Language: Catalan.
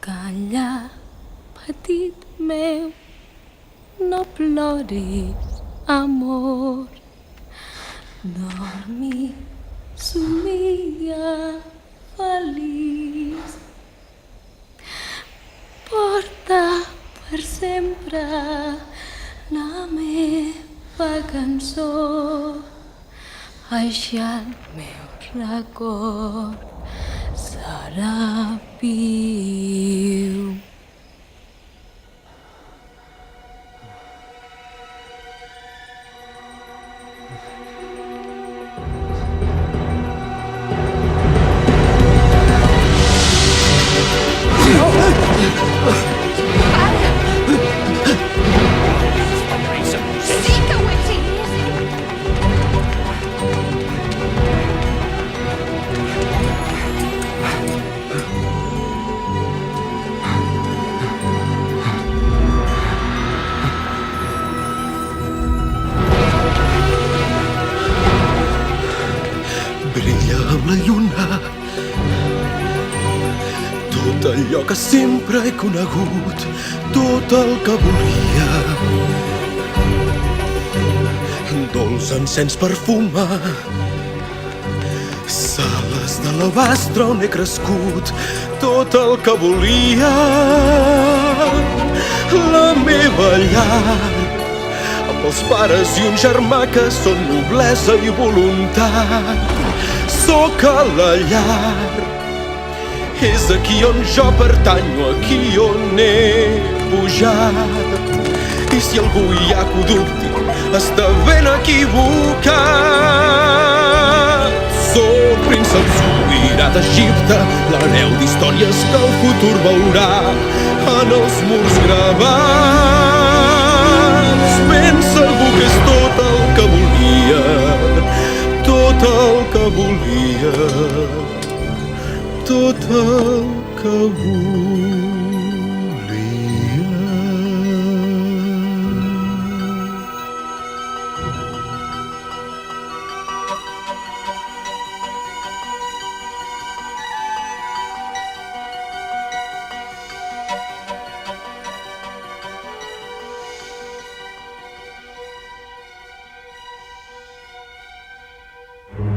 Calla, petit meu, no ploris, amor. Dormi, somia, feliç. Porta per sempre la meva cançó. Així el meu record serà viu. Sí que ho he fet! Brilla amb la lluna tot allò que sempre he conegut, tot el que volia. Dolç encens perfuma, sales d'alabastre on he crescut, tot el que volia. La meva llar, amb els pares i un germà que són noblesa i voluntat. Sóc a la llar, és aquí on jo pertanyo, aquí on he pujat. I si algú hi ha que ho dubti, està ben equivocat. Sóc príncep sobirà d'Egipte, l'hereu d'històries que el futur veurà en els murs gravats. Ben segur que és tot el que volia, tot el que volia, tot el que volia.